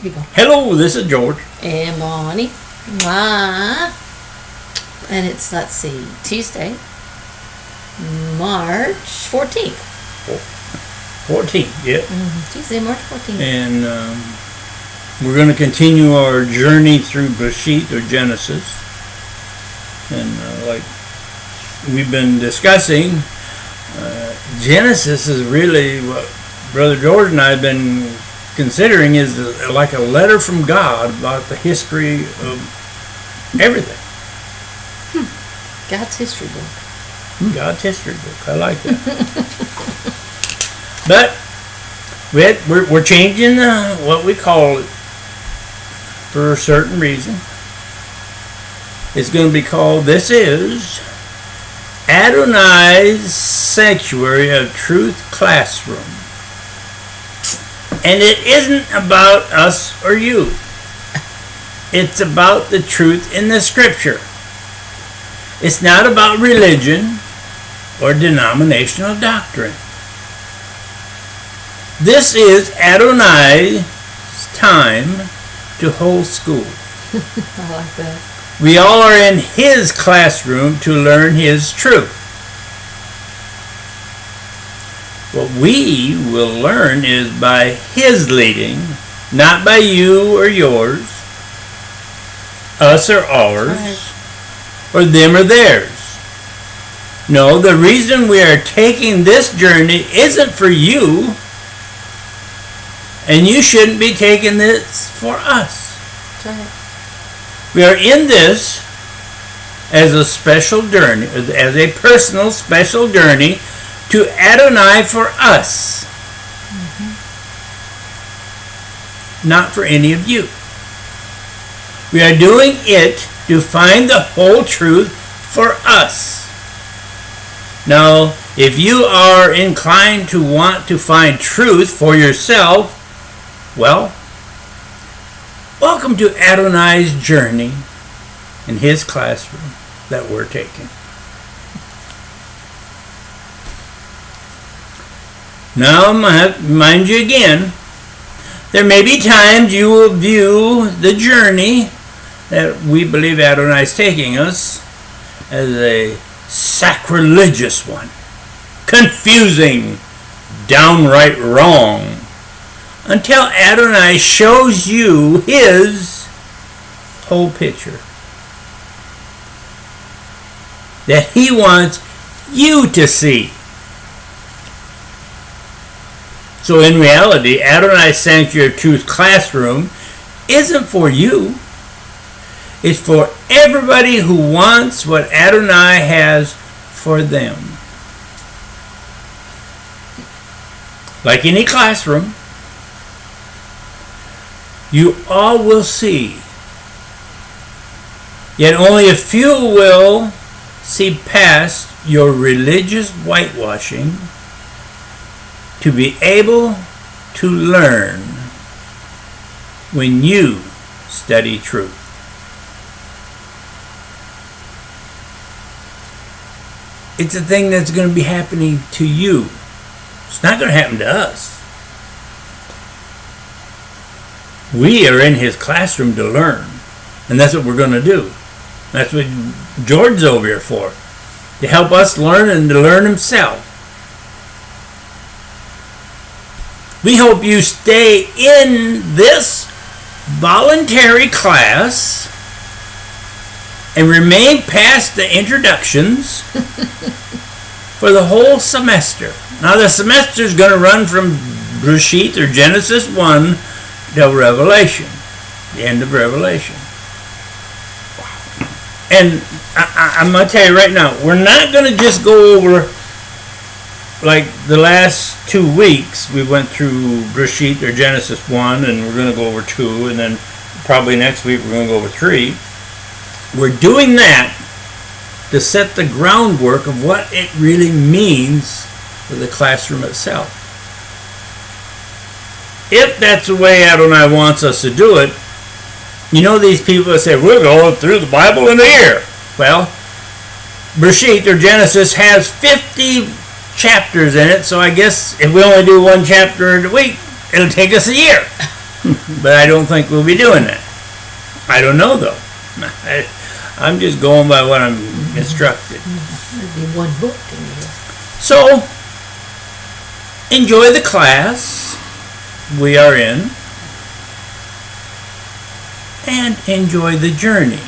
You go. Hello, this is George. And Bonnie. And it's, let's see, Tuesday, March 14th. 14th, yeah. Tuesday, March 14th. And we're going to continue our journey through Bereshit or Genesis. And like we've been discussing, Genesis is really what Brother George and I have been considering is like a letter from God about the history of everything. God's history book. God's history book. I like that. But we're changing what we call it for a certain reason. It's going to be called, this is Adonai's Sanctuary of Truth Classroom. And it isn't about us or you. It's about the truth in the scripture. It's not about religion or denominational doctrine. This is Adonai's time to hold school. I like that. We all are in his classroom to learn his truth. What we will learn is by his leading, not by you or yours, us or ours, or them or theirs. No, the reason we are taking this journey isn't for you, and you shouldn't be taking this for us. That's right. We are in this as a special journey, as a personal special journey to Adonai for us, not for any of you. We are doing it to find the whole truth for us. Now, if you are inclined to want to find truth for yourself, well, welcome to Adonai's journey in his classroom that we're taking. Now, mind you again, there may be times you will view the journey that we believe Adonai is taking us as a sacrilegious one, confusing, downright wrong, until Adonai shows you his whole picture that he wants you to see. So in reality, Adonai's Sanctuary of Truth classroom isn't for you. It's for everybody who wants what Adonai has for them. Like any classroom, you all will see. Yet only a few will see past your religious whitewashing to be able to learn when you study truth. It's a thing that's going to be happening to you. It's not going to happen to us. We are in his classroom to learn. And that's what we're going to do. That's what George's over here for. To help us learn and to learn himself. We hope you stay in this voluntary class and remain past the introductions for the whole semester. Now the semester is going to run from Bereshit or Genesis 1 till Revelation, the end of Revelation. And I'm going to tell you right now, we're not going to just go over, like the last 2 weeks, we went through Bereshit or Genesis 1, and we're going to go over 2, and then probably next week we're going to go over 3. We're doing that to set the groundwork of what it really means for the classroom itself. If that's the way Adonai wants us to do it, you know these people that say, we're going through the Bible in a year. Well, Bereshit or Genesis has 50 chapters in it, so I guess if we only do one chapter a week, it'll take us a year. But I don't think we'll be doing that. I don't know, though. I'm just going by what I'm instructed. There'd be one book in here. So, enjoy the class we are in, and enjoy the journey.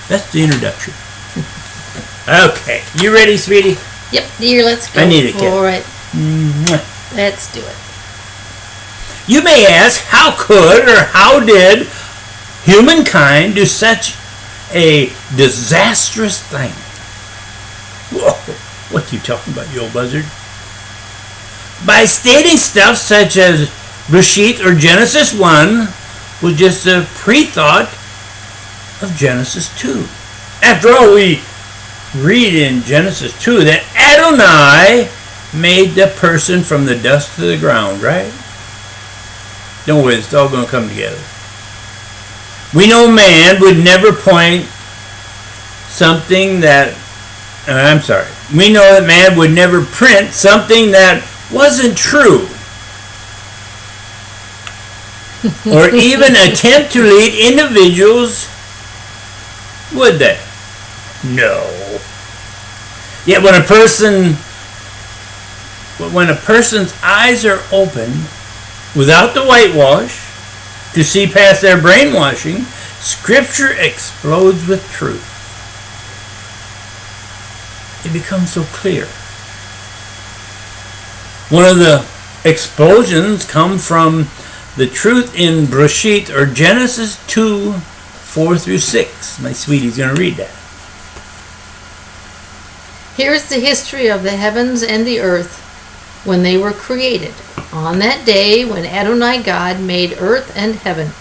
That's the introduction. Okay, you ready, sweetie? Yep, dear, let's go I need a for it. Mwah. Let's do it. You may ask, how could or how did humankind do such a disastrous thing? Whoa, what you talking about, you old buzzard? By stating stuff such as Bereshit or Genesis 1 was just a pre-thought of Genesis 2. After all, we read in Genesis 2 that Adonai made the person from the dust to the ground, right? Don't worry, it's all going to come together. We know man would never point something that, we know that man would never print something that wasn't true. Or even attempt to lead individuals, would they? No. Yet when a person's eyes are opened without the whitewash to see past their brainwashing, Scripture explodes with truth. It becomes so clear. One of the explosions come from the truth in Bereshit or Genesis 2, 4 through 6. My sweetie's going to read that. Here is the history of the heavens and the earth when they were created. On that day when Adonai God made earth and heaven,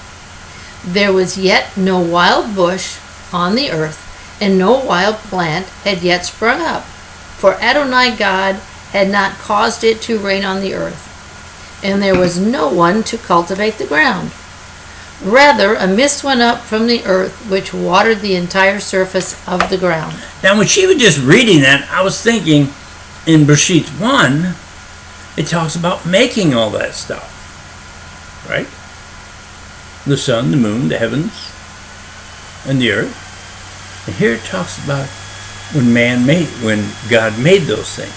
there was yet no wild bush on the earth, and no wild plant had yet sprung up, for Adonai God had not caused it to rain on the earth, and there was no one to cultivate the ground. Rather, a mist went up from the earth, which watered the entire surface of the ground. Now, when she was just reading that, I was thinking, in Bereshit 1, it talks about making all that stuff, right? The sun, the moon, the heavens, and the earth. And here it talks about when God made those things.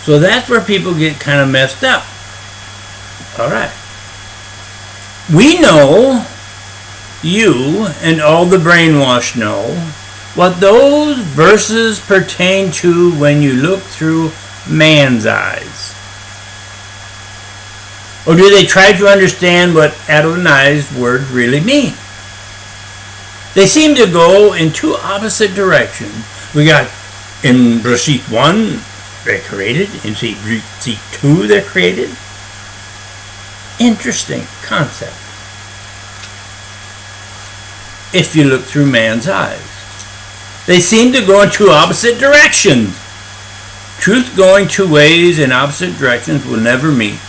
So that's where people get kind of messed up. All right. We know, you and all the brainwashed know, what those verses pertain to when you look through man's eyes. Or do they try to understand what Adonai's words really mean? They seem to go in two opposite directions. We got in Bereshit 1, they're created. In Bereshit 2, they're created. Interesting concept. If you look through man's eyes. They seem to go in two opposite directions. Truth going two ways in opposite directions will never meet.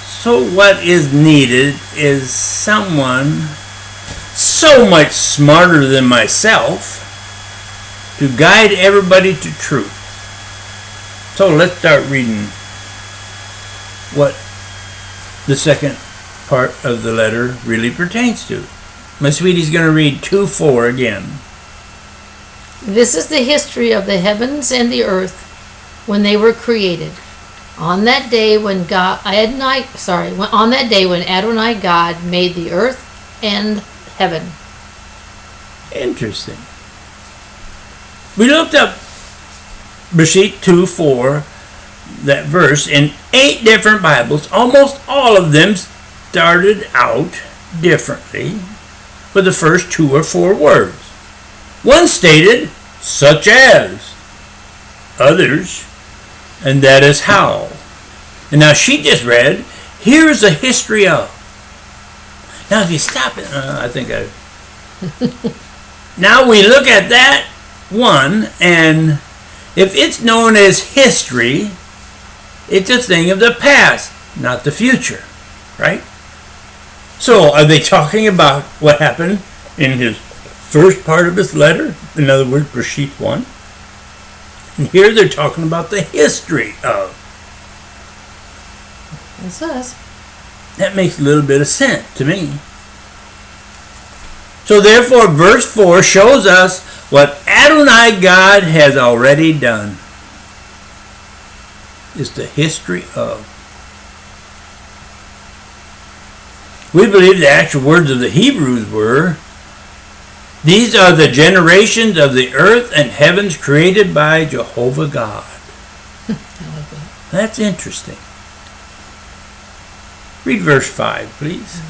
So what is needed is someone so much smarter than myself to guide everybody to truth. So let's start reading what the second part of the letter really pertains to. My sweetie's going to read 2:4 again. This is the history of the heavens and the earth when they were created. On that day when Adonai God made the earth and heaven. Interesting. We looked up Bereshit 2:4, that verse, in 8 different Bibles. Almost all of them started out differently for the first 2 or 4 words. One stated, such as, others, and that is how. And now she just read, here's a history of. Now if you stop it, now we look at that one, and if it's known as history, it's a thing of the past, not the future, right? So are they talking about what happened in his first part of his letter? In other words, Bereshit 1? And here they're talking about the history of. It says. That makes a little bit of sense to me. So therefore, verse 4 shows us what Adonai God has already done. It's the history of. We believe the actual words of the Hebrews were, these are the generations of the earth and heavens created by Jehovah God. I like that. That's interesting. Read verse 5, please.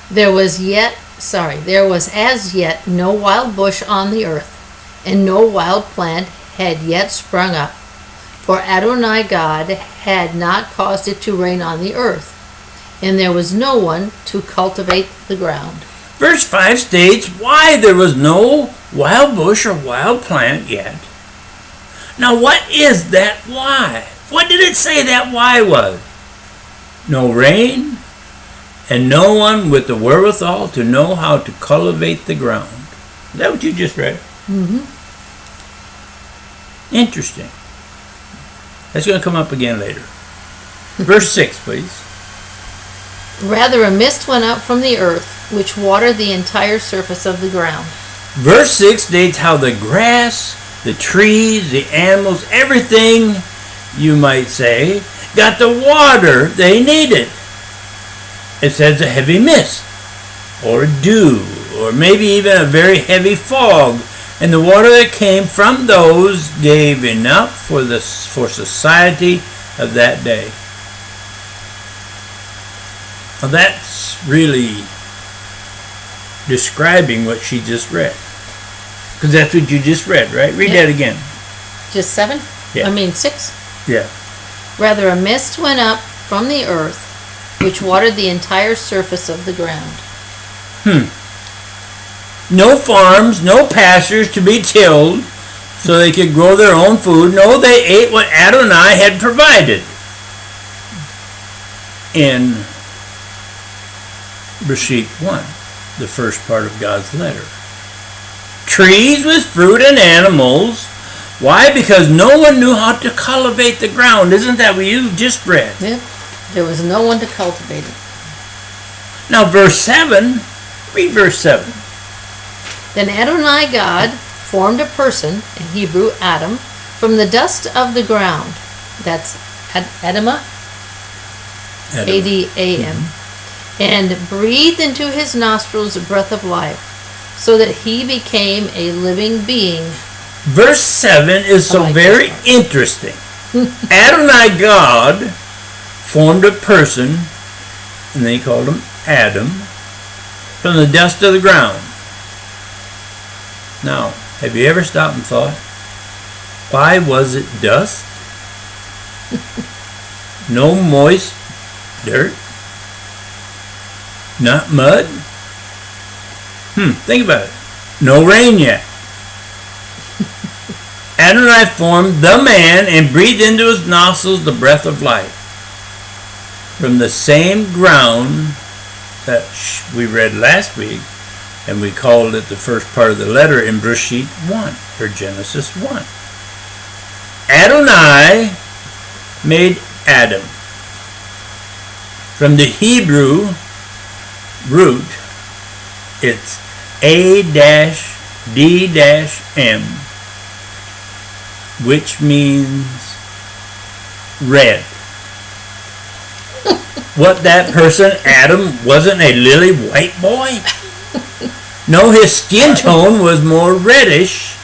There was as yet no wild bush on the earth, and no wild plant had yet sprung up, for Adonai God had not caused it to rain on the earth, and there was no one to cultivate the ground. Verse 5 states why there was no wild bush or wild plant yet. Now what is that why? What did it say that why was? No rain, and no one with the wherewithal to know how to cultivate the ground. Is that what you just read? Mm-hmm. Interesting. That's going to come up again later. Verse 6, please. Rather a mist went up from the earth, which watered the entire surface of the ground. Verse 6 states how the grass, the trees, the animals, everything, you might say, got the water they needed. It says a heavy mist, or dew, or maybe even a very heavy fog, and the water that came from those gave enough for society of that day. Well, that's really describing what she just read. Because that's what you just read, right? Read that again. Just 7? Yeah. 6? Yeah. Rather a mist went up from the earth, which watered the entire surface of the ground. No farms, no pastures to be tilled, so they could grow their own food. No, they ate what Adonai had provided. In Bereshit 1, the first part of God's letter. Trees with fruit and animals. Why? Because no one knew how to cultivate the ground. Isn't that what you just read? Yep. There was no one to cultivate it. Now verse 7, read verse 7. Then Adonai God formed a person, in Hebrew Adam, from the dust of the ground. That's Adamah, A-D-A-M, and breathed into his nostrils a breath of life, so that he became a living being. Verse 7 is so very interesting. Adonai God formed a person, and they called him Adam, from the dust of the ground. Now, have you ever stopped and thought, why was it dust? No moist dirt? Not mud? Think about it. No rain yet. Adonai formed the man and breathed into his nostrils the breath of life. From the same ground that we read last week, and we called it the first part of the letter in Bereshit 1, or Genesis 1. Adonai made Adam. From the Hebrew root, it's A-D-M, which means red. What, that person, Adam, wasn't a lily white boy? No, his skin tone was more reddish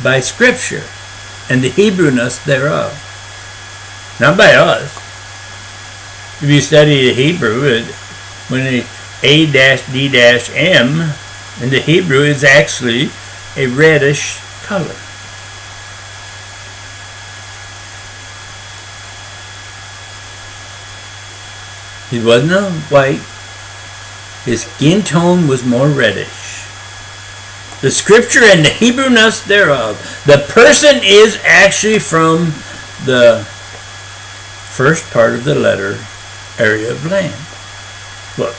by Scripture and the Hebrewness thereof. Not by us. If you study the Hebrew, when the A-D-M in the Hebrew is actually a reddish color. He wasn't a white. His skin tone was more reddish. The Scripture and the Hebrewness thereof. The person is actually from the first part of the letter, area of land. What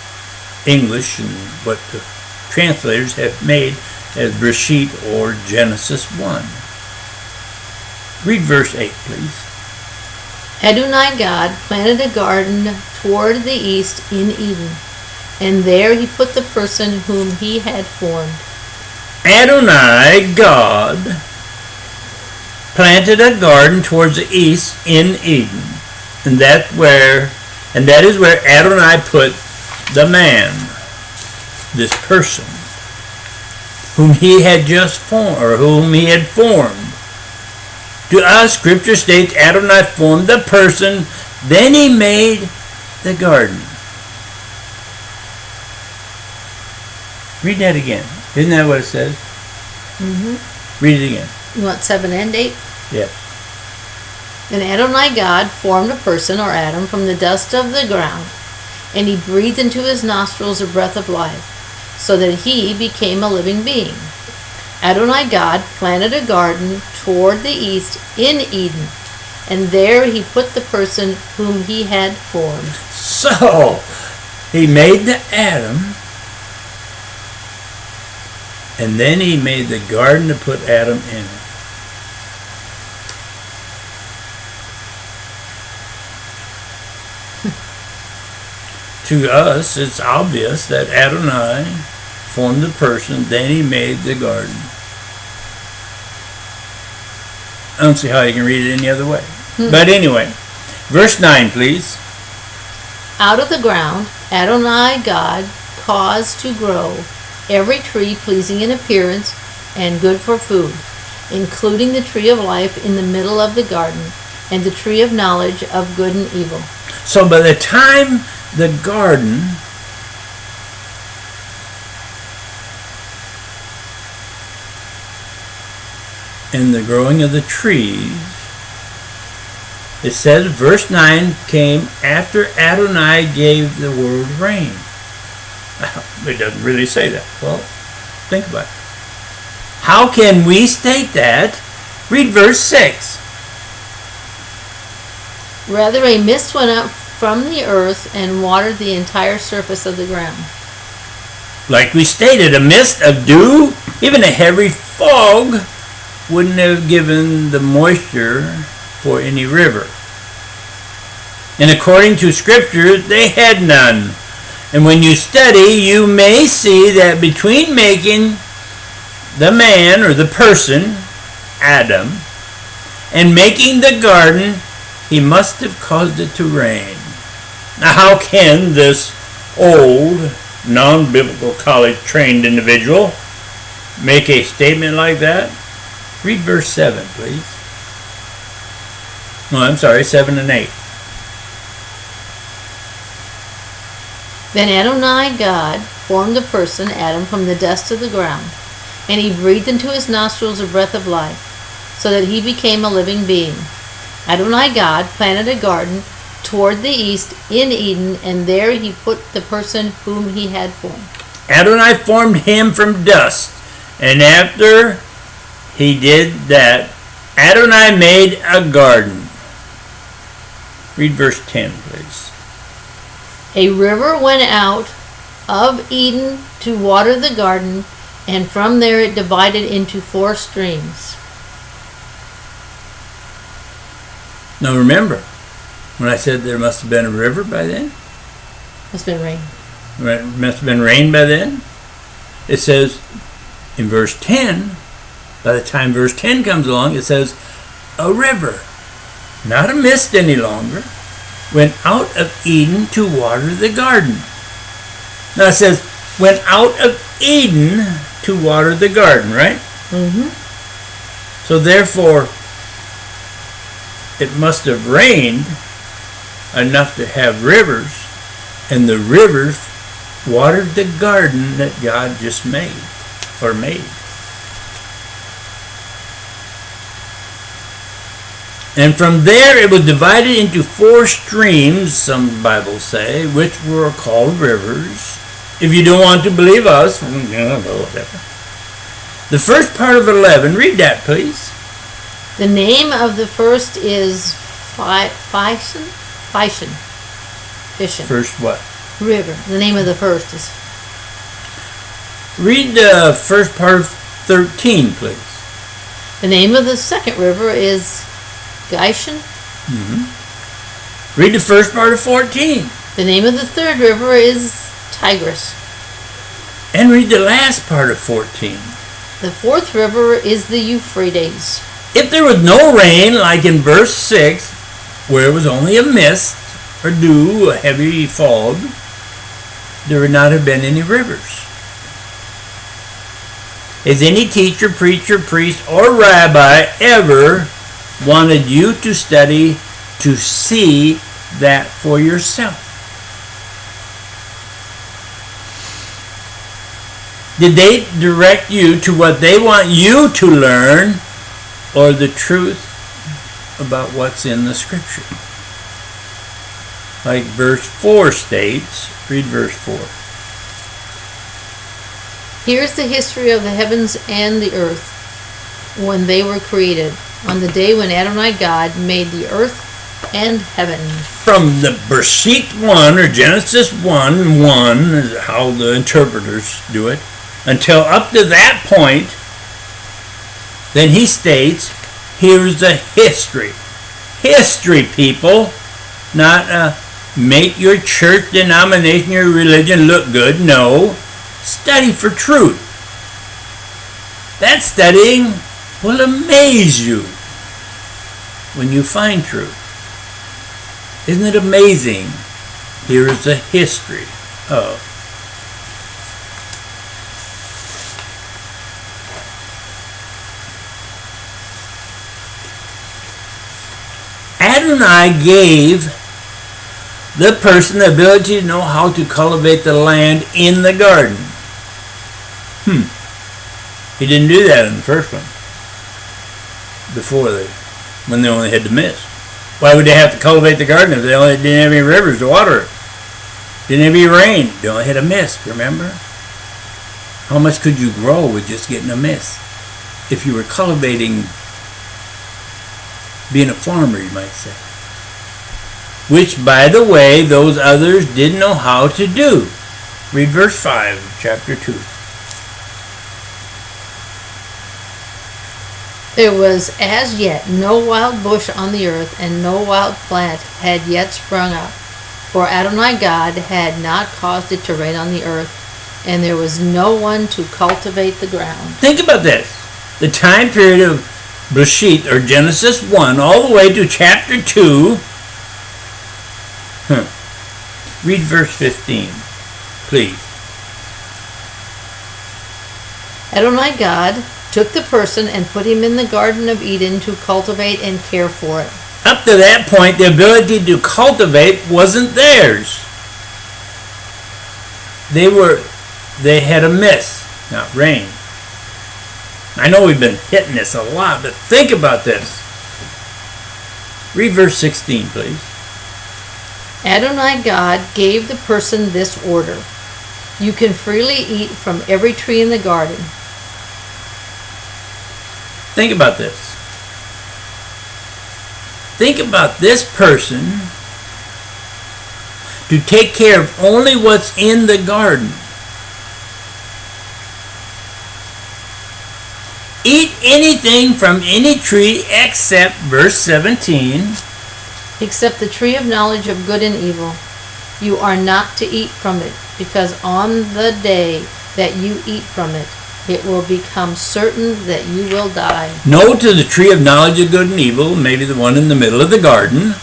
English and what the translators have made as Bereshit or Genesis 1. Read verse 8, please. Adonai God planted a garden toward the east in Eden, and there he put the person whom he had formed. Adonai God planted a garden towards the east in Eden, and that is where Adonai put the man, this person, whom he had just formed, or whom he had formed. To us, Scripture states Adonai formed the person, then he made the garden. Read that again. Isn't that what it says? Mm-hmm. Read it again. You want 7 and 8? Yes. And Adonai God formed a person, or Adam, from the dust of the ground, and he breathed into his nostrils a breath of life, so that he became a living being. Adonai God planted a garden toward the east in Eden, and there he put the person whom he had formed. So, he made the Adam, and then he made the garden to put Adam in it. To us, it's obvious that Adonai formed the person, then he made the garden. I don't see how you can read it any other way. But anyway, verse 9, please. Out of the ground, Adonai God caused to grow every tree pleasing in appearance and good for food, including the tree of life in the middle of the garden, and the tree of knowledge of good and evil. So by the time the garden and the growing of the trees, it says verse 9 came after Adonai gave the world rain. It doesn't really say that. Well, think about it. How can we state that? Read verse 6. Rather, a mist went up from the earth and watered the entire surface of the ground. Like we stated, a mist of dew, even a heavy fog, wouldn't have given the moisture for any river. And according to Scripture, they had none. And when you study, you may see that between making the man or the person, Adam, and making the garden, he must have caused it to rain. Now, how can this old, non-biblical college-trained individual make a statement like that? Read verse 7, please. No, I'm sorry, 7 and 8. Then Adonai God formed the person, Adam, from the dust of the ground, and he breathed into his nostrils a breath of life, so that he became a living being. Adonai God planted a garden toward the east in Eden, and there he put the person whom he had formed. Adonai formed him from dust, and after he did that, Adonai made a garden. Read verse 10, please. A river went out of Eden to water the garden, and from there it divided into 4 streams. Now remember, when I said there must have been a river by then, Must have been rain. it must have been rain by then, it says in verse 10, by the time verse 10 comes along, it says a river, not a mist any longer, went out of Eden to water the garden. Now it says went out of Eden to water the garden, right? Mm-hmm. So therefore, it must have rained enough to have rivers, and the rivers watered the garden that God just made. And from there it was divided into 4 streams, some Bibles say, which were called rivers. If you don't want to believe us, whatever. The first part of 11, read that please. The name of the first is Phison. First what? River. The name of the first is. Read the first part of 13, please. The name of the second river is Gishon. Read the first part of 14. The name of the third river is Tigris. And read the last part of 14. The fourth river is the Euphrates. If there was no rain, like in verse 6, where it was only a mist, or dew, a heavy fog, there would not have been any rivers. Has any teacher, preacher, priest, or rabbi ever wanted you to study to see that for yourself? Did they direct you to what they want you to learn, or the truth about what's in the scripture? Like verse 4 states, read verse 4. Here's the history of the heavens and the earth when they were created, on the day when Adonai God made the earth and heaven. From the Bereshit 1, or Genesis 1:1, is how the interpreters do it, until up to that point, then he states, here's the history. History, people, not make your church denomination, your religion look good. No, study for truth. That studying will amaze you when you find truth. Isn't it amazing? Here is the history of. Adonai gave the person the ability to know how to cultivate the land in the garden. He didn't do that in the first one. When they only had the mist. Why would they have to cultivate the garden if they only didn't have any rivers to water it? Didn't have any rain. They only had a mist, remember? How much could you grow with just getting a mist? If you were cultivating, being a farmer, you might say. Which, by the way, those others didn't know how to do. Read verse 5 of chapter 2. There was as yet no wild bush on the earth, and no wild plant had yet sprung up. For Adonai God had not caused it to rain on the earth, and there was no one to cultivate the ground. Think about this. The time period of Bereshit, or Genesis 1, all the way to chapter 2. Read verse 15, please. Adonai God took the person and put him in the Garden of Eden to cultivate and care for it. Up to that point, the ability to cultivate wasn't theirs. They had a mist, not rain. I know we've been hitting this a lot, but think about this. Read verse 16, please. Adonai God gave the person this order: you can freely eat from every tree in the garden. Think about this. Think about this person to take care of only what's in the garden. Eat anything from any tree except, verse 17, except the tree of knowledge of good and evil. You are not to eat from it, because on the day that you eat from it, it will become certain that you will die. No to the tree of knowledge of good and evil, maybe the one in the middle of the garden.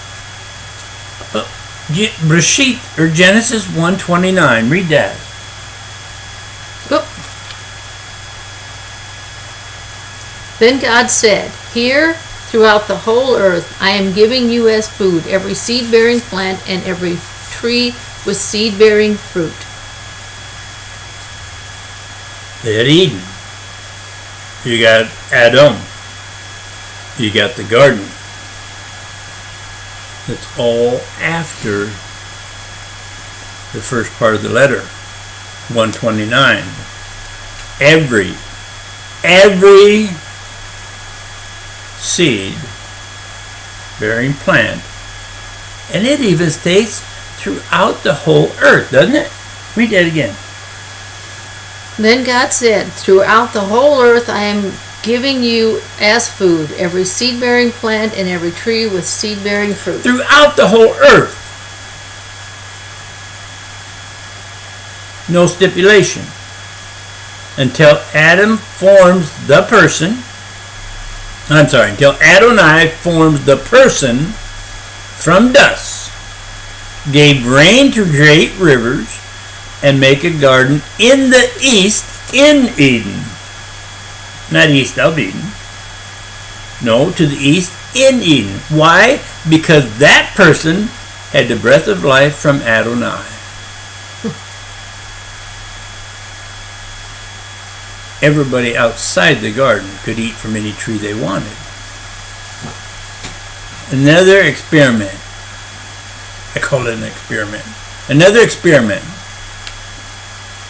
Bereshit, or Genesis 1:29, read that. Oop. Then God said, here throughout the whole earth I am giving you as food every seed-bearing plant and every tree with seed-bearing fruit. They had Eden. You got Adam. You got the garden. That's all after the first part of the letter, 129. Every seed bearing plant, and it even states throughout the whole earth, doesn't it? Read that again. Then God said, throughout the whole earth I am giving you as food every seed-bearing plant and every tree with seed-bearing fruit. Throughout the whole earth. No stipulation. Until Adam forms the person. Until Adonai forms the person from dust, gave rain to great rivers, and make a garden in the east in Eden. Not east of Eden. No, to the east in Eden. Why? Because that person had the breath of life from Adonai. Everybody outside the garden could eat from any tree they wanted. Another experiment. I call it an experiment. Another experiment.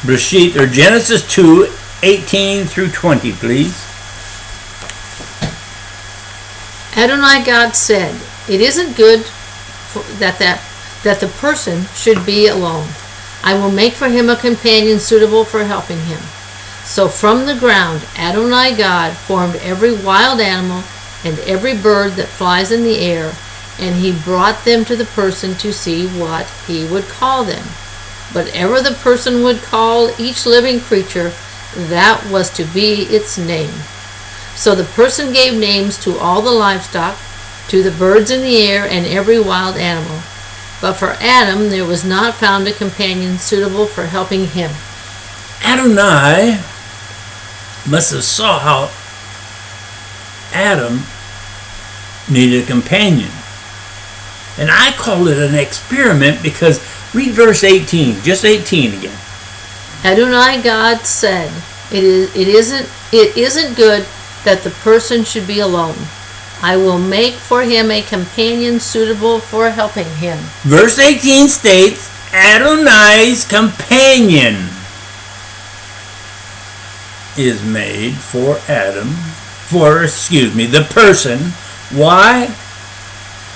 Bereshit, or Genesis 2:18 through 20, please. Adonai God said, it isn't good that the person should be alone. I will make for him a companion suitable for helping him. So from the ground Adonai God formed every wild animal and every bird that flies in the air, and he brought them to the person to see what he would call them. Whatever the person would call each living creature, that was to be its name. So the person gave names to all the livestock, to the birds in the air, and every wild animal. But for Adam there was not found a companion suitable for helping him. Adonai must have saw how Adam needed a companion. And I call it an experiment because read verse 18, just 18 again. Adonai God said, it isn't good that the person should be alone. I will make for him a companion suitable for helping him. Verse 18 states, Adonai's companion is made for the person. Why?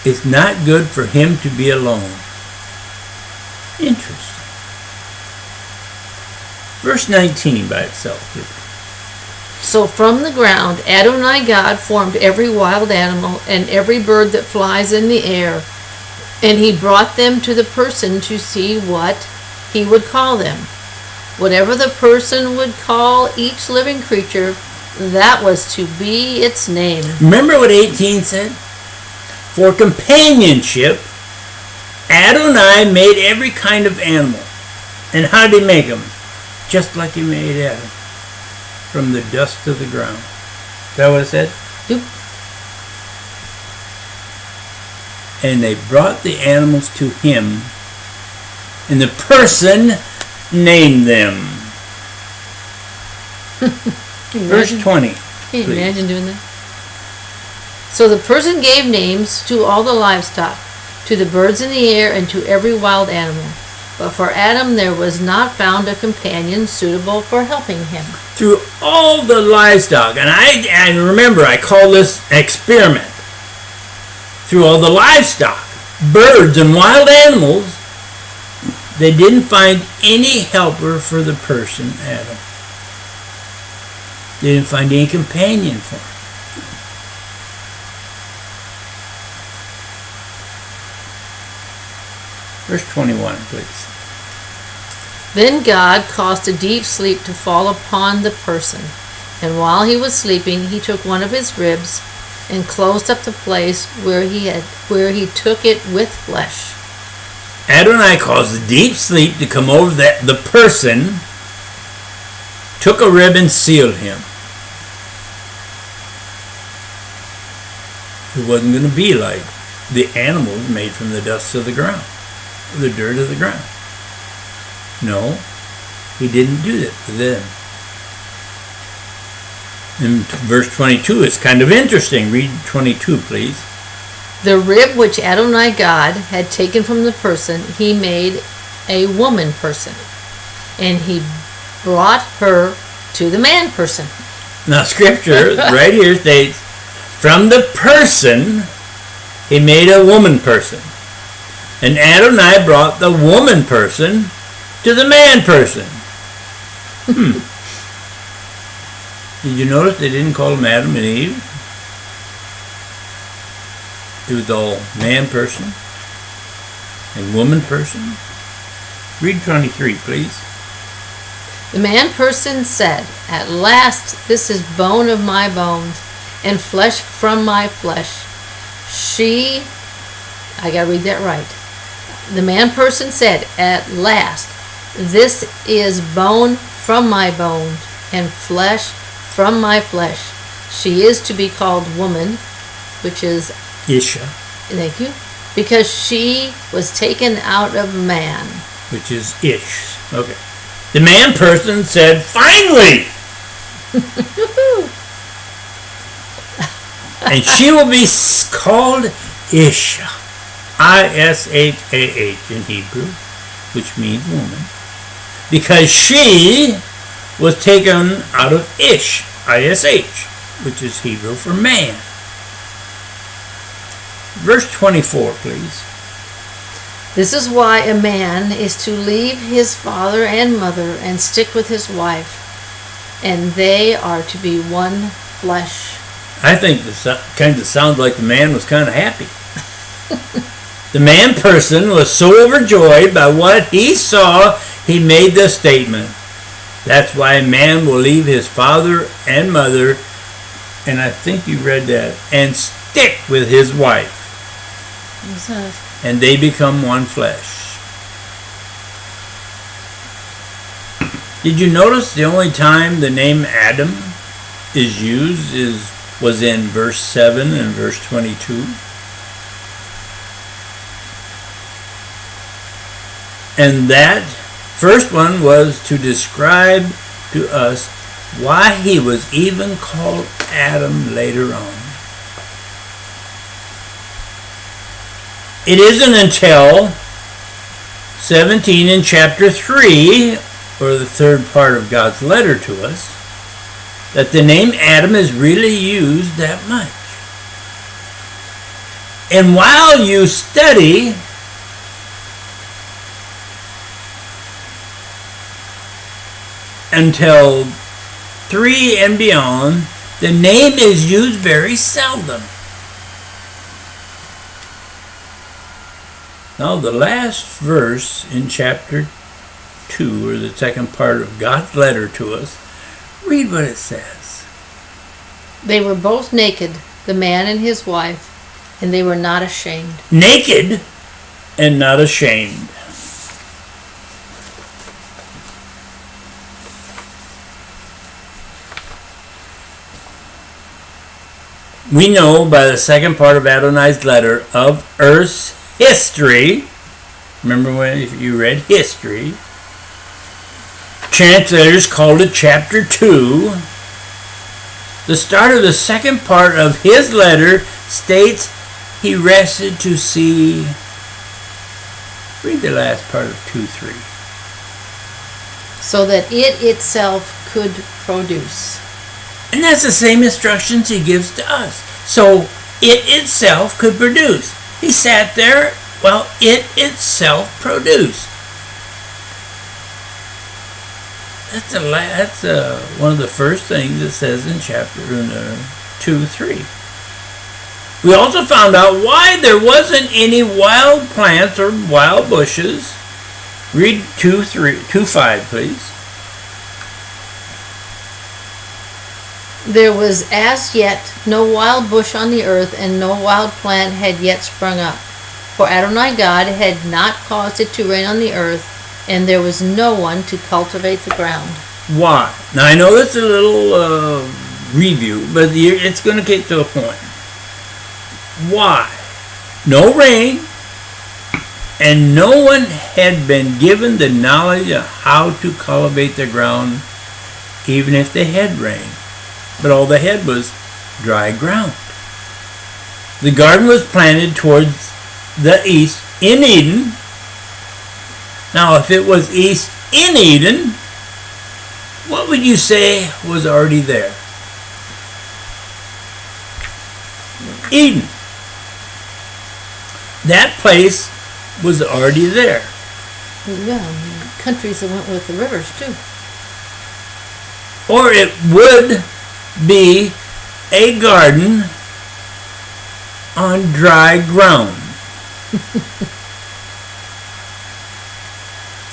It's not good for him to be alone. Interesting. Verse 19 by itself, please. So from the ground Adonai God formed every wild animal and every bird that flies in the air, and he brought them to the person to see what he would call them. Whatever the person would call each living creature, that was to be its name. Remember what 18 said? For companionship, Adonai made every kind of animal. And how did he make them? Just like he made Adam. From the dust of the ground. Is that what it said? Yep. And they brought the animals to him, and the person named them. Verse 20. Can you imagine doing that? So the person gave names to all the livestock, to the birds in the air, and to every wild animal. But for Adam there was not found a companion suitable for helping him. Through all the livestock, and remember I call this experiment. Through all the livestock, birds and wild animals, they didn't find any helper for the person, Adam. They didn't find any companion for him. Verse 21, please. Then God caused a deep sleep to fall upon the person, and while he was sleeping, he took one of his ribs and closed up the place where he took it with flesh. Adonai caused a deep sleep to come over the person, took a rib and sealed him. It wasn't going to be like the animals made from the dust of the ground, the dirt of the ground. No, he didn't do that for them. In verse 22, it's kind of interesting. Read 22, please. The rib which Adonai God had taken from the person, he made a woman person, and he brought her to the man person. Now, Scripture right here states, from the person, he made a woman person. And Adonai brought the woman person to the man person. Did you notice they didn't call them Adam and Eve? It was all man person and woman person. Read 23, please. The man person said, "At last this is bone of my bones and flesh from my flesh. I gotta read that right. The man person said, "At last this is bone from my bones and flesh from my flesh. She is to be called woman," which is Isha, thank you, "because she was taken out of man." which is Ish. Okay. The man person said, "Finally!" And she will be called Isha, Ishah in Hebrew, which means woman, because she was taken out of Ish, Ish, which is Hebrew for man. Verse 24, please. This is why a man is to leave his father and mother and stick with his wife, and they are to be one flesh. I think this kind of sounds like the man was kind of happy. The man person was so overjoyed by what he saw, he made this statement. That's why a man will leave his father and mother, and I think you read that, and stick with his wife. And they become one flesh. Did you notice the only time the name Adam is used was in verse 7 and verse 22? And that first one was to describe to us why he was even called Adam later on. It isn't until 17 in chapter 3, or the third part of God's letter to us, that the name Adam is really used that much. And while you study until 3 and beyond, the name is used very seldom. Now the last verse in chapter 2, or the second part of God's letter to us, read what it says. They were both naked, the man and his wife, and they were not ashamed. Naked and not ashamed. We know by the second part of Adonai's letter of Earth's history. Remember when you read history? Translators called it chapter 2. The start of the second part of his letter states he rested to see. Read the last part of 2:3. So that it itself could produce. And that's the same instructions he gives to us. So it itself could produce. He sat there while it itself produced. That's one of the first things it says in chapter 2:3. We also found out why there wasn't any wild plants or wild bushes. Read 2:5, please. There was as yet no wild bush on the earth, and no wild plant had yet sprung up. For Adonai God had not caused it to rain on the earth, and there was no one to cultivate the ground. Why? Now I know that's a little review, but it's going to get to a point. Why? No rain, and no one had been given the knowledge of how to cultivate the ground, even if they had rain. But all they had was dry ground. The garden was planted towards the east in Eden. Now, if it was east in Eden, what would you say was already there? Eden. That place was already there. Yeah, countries that went with the rivers too. Or it would be a garden on dry ground.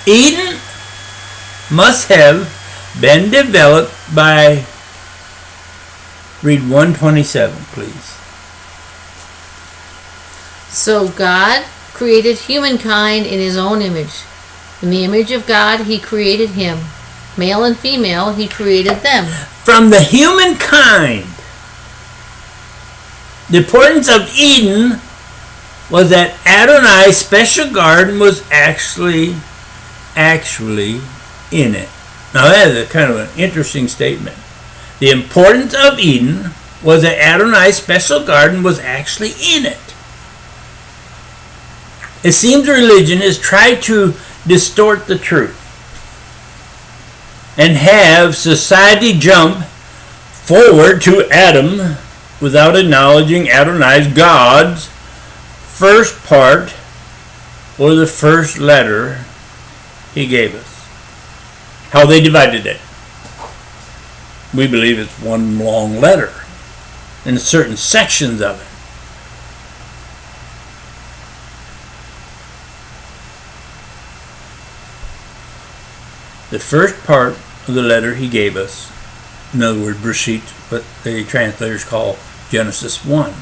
Eden must have been developed by, read 127, please. So God created humankind in his own image. In the image of God, he created him. Male and female, he created them. From the humankind, the importance of Eden was that Adonai's special garden was actually in it. Now that is a kind of an interesting statement. The importance of Eden was that Adonai's special garden was actually in it. It seems religion has tried to distort the truth and have society jump forward to Adam without acknowledging Adonai's God's first part or the first letter he gave us. How they divided it. We believe it's one long letter and certain sections of it. The first part of the letter he gave us, in other words, Bereshit, what the translators call Genesis 1.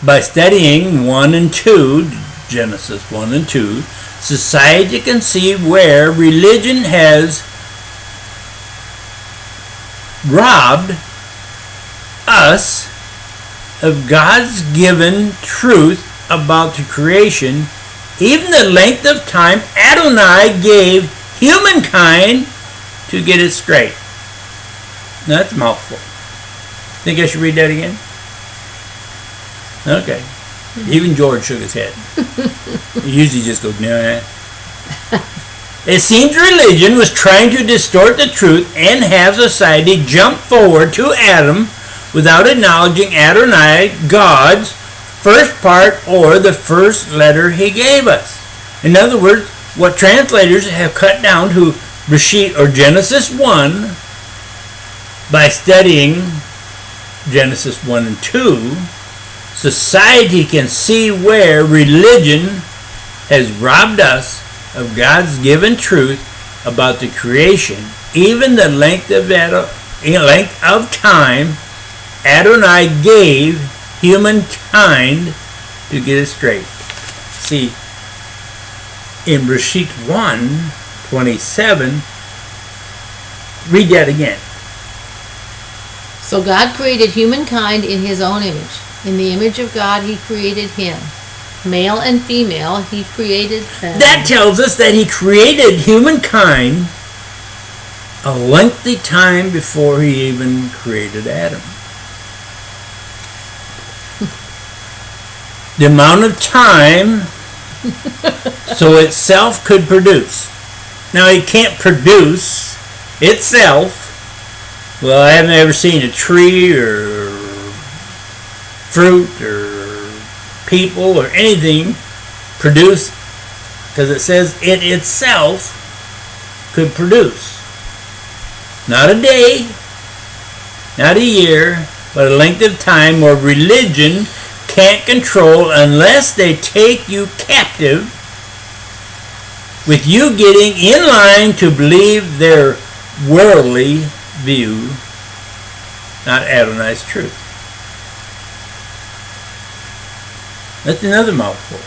By studying 1 and 2, Genesis 1 and 2, society can see where religion has robbed us of God's given truth about the creation, even the length of time Adonai gave humankind to get it straight. Now that's a mouthful. Think I should read that again? Okay. Even George shook his head. He usually just goes, nah. It seems religion was trying to distort the truth and have society jump forward to Adam without acknowledging Adonai, God's first part or the first letter he gave us. In other words, what translators have cut down to Bereshit or Genesis 1 by studying Genesis 1 and 2, society can see where religion has robbed us of God's given truth about the creation, even the length of time Adonai gave humankind to get it straight. See, in Bereshit 1:27, read that again. So God created humankind in his own image. In the image of God, he created him. Male and female, he created them. That tells us that he created humankind a lengthy time before he even created Adam. The amount of time so itself could produce. Now it can't produce itself. Well, I haven't ever seen a tree or fruit or people or anything produce, because it says it itself could produce. Not a day, not a year, but a length of time where religion can't control unless they take you captive, with you getting in line to believe their worldly view, not Adonai's truth. That's another mouthful.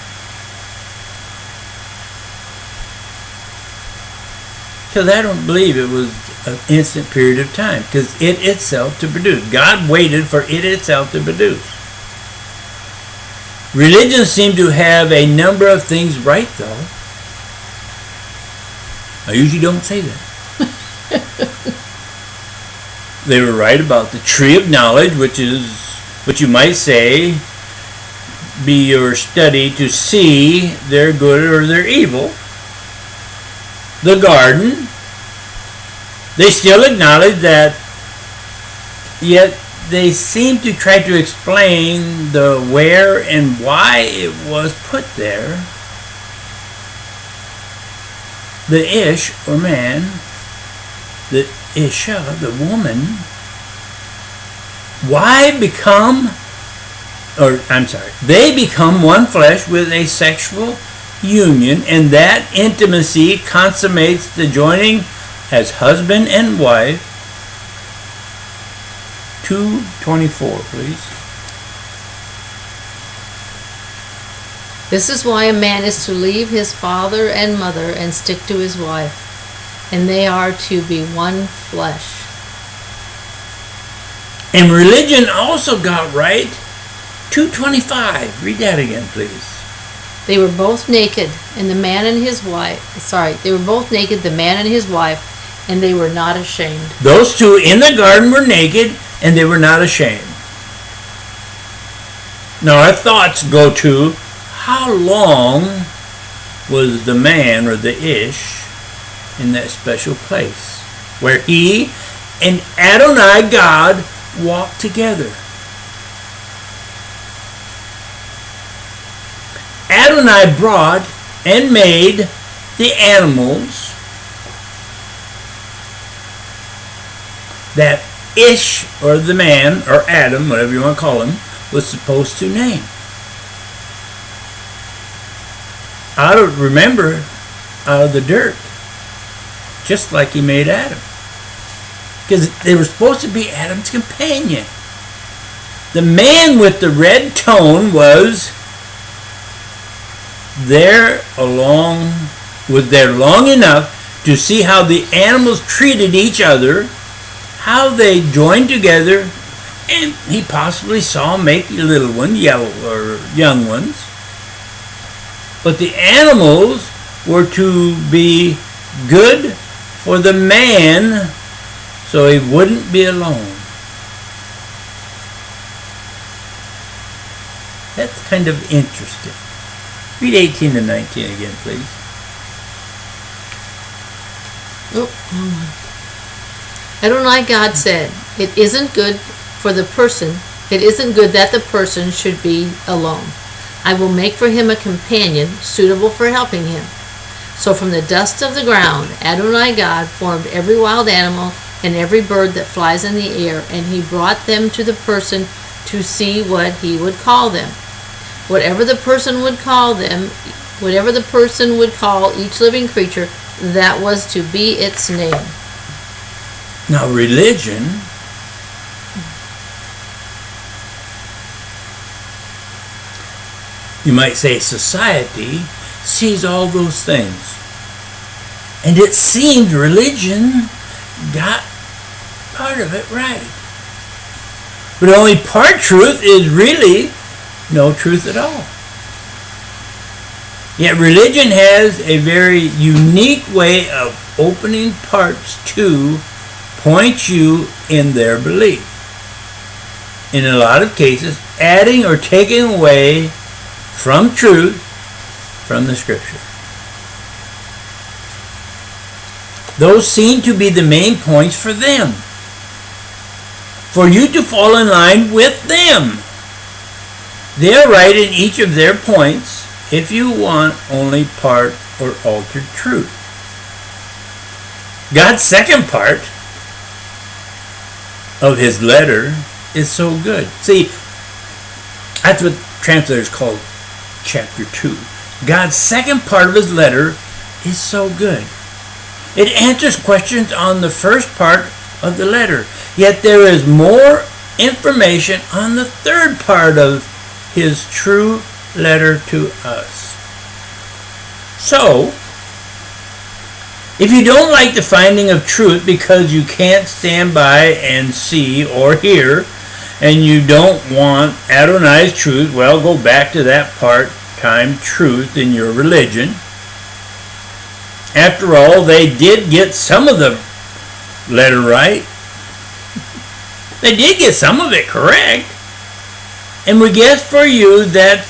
Because I don't believe it was an instant period of time, because it itself to produce. God waited for it itself to produce. Religions seem to have a number of things right, though. I usually don't say that. They were right about the tree of knowledge, which is what you might say be your study to see their good or their evil. The garden, they still acknowledge that, yet they seem to try to explain the where and why it was put there. The Ish, or man, the Isha, the woman, They become one flesh with a sexual union, and that intimacy consummates the joining as husband and wife. 2:24, please. This is why a man is to leave his father and mother and stick to his wife, and they are to be one flesh. And religion also got right. 2:25. Read that again, please. They were both naked, and the man and his wife. They were both naked, the man and his wife, and they were not ashamed. Those two in the garden were naked, and they were not ashamed. Now our thoughts go to, how long was the man or the Ish in that special place where he and Adonai God walked together? Adonai brought and made the animals that Ish, or the man, or Adam, whatever you want to call him, was supposed to name. Out of the dirt, just like he made Adam. Because they were supposed to be Adam's companion. The man with the red tone was there long enough to see how the animals treated each other, how they joined together, and he possibly saw them make little ones, yellow or young ones. But the animals were to be good for the man so he wouldn't be alone. That's kind of interesting. Read 18 to 19 again, please. Oh, hold on. Adonai God said, it isn't good that the person should be alone. I will make for him a companion suitable for helping him. So from the dust of the ground, Adonai God formed every wild animal and every bird that flies in the air, and he brought them to the person to see what he would call them. Whatever the person would call each living creature, that was to be its name. Now religion you might say society sees all those things. And it seemed religion got part of it right. But only part truth is really no truth at all. Yet religion has a very unique way of opening parts to point you in their belief. In a lot of cases, adding or taking away from truth from the scripture. Those seem to be the main points for them. For you to fall in line with them. They are right in each of their points if you want only part or altered truth. God's second part of his letter is so good. See, that's what translators call chapter 2. God's second part of his letter is so good. It answers questions on the first part of the letter. Yet there is more information on the third part of his true letter to us. So, if you don't like the finding of truth because you can't stand by and see or hear, and you don't want Adonai's truth, well, go back to that part-time truth in your religion. After all, they did get some of the letter right. They did get some of it correct. And we guess for you that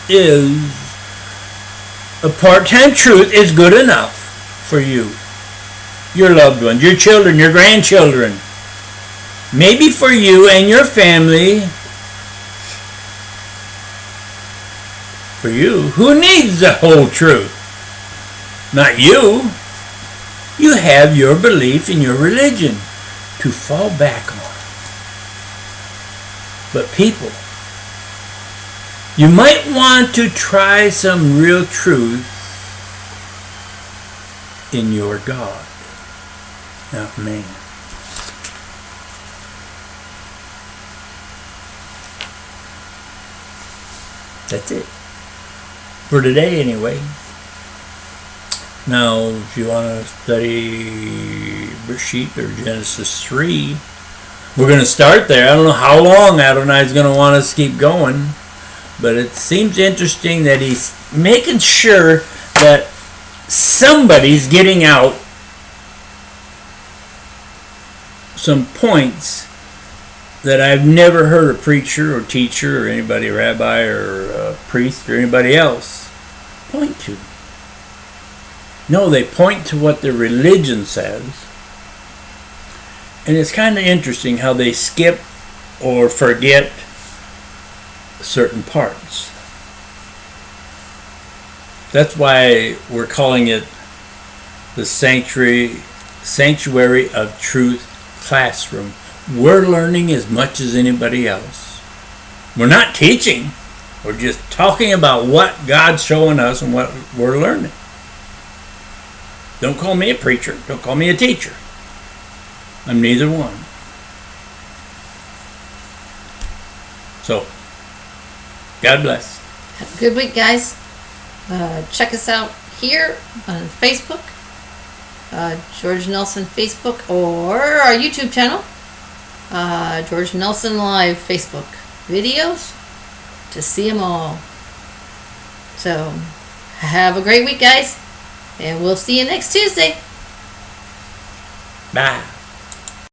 is a part-time truth is good enough for you, your loved ones, your children, your grandchildren. Maybe for you and your family. For you, who needs the whole truth? Not you. You have your belief in your religion to fall back on. But people, you might want to try some real truth in your God, not man. That's it. For today, anyway. Now, if you want to study Bereshit or Genesis 3, we're going to start there. I don't know how long Adonai is going to want us to keep going, but it seems interesting that he's making sure that somebody's getting out some points that I've never heard a preacher or teacher or anybody, rabbi or priest or anybody else point to. No, they point to what their religion says. And it's kind of interesting how they skip or forget certain parts. That's why we're calling it the Sanctuary of Truth Classroom. We're learning as much as anybody else. We're not teaching. We're just talking about what God's showing us and what we're learning. Don't call me a preacher. Don't call me a teacher. I'm neither one. So, God bless. Have a good week, guys. Check us out here on Facebook, George Nelson Facebook, or our YouTube channel, George Nelson Live Facebook videos to see them all. So, have a great week, guys, and we'll see you next Tuesday. Bye.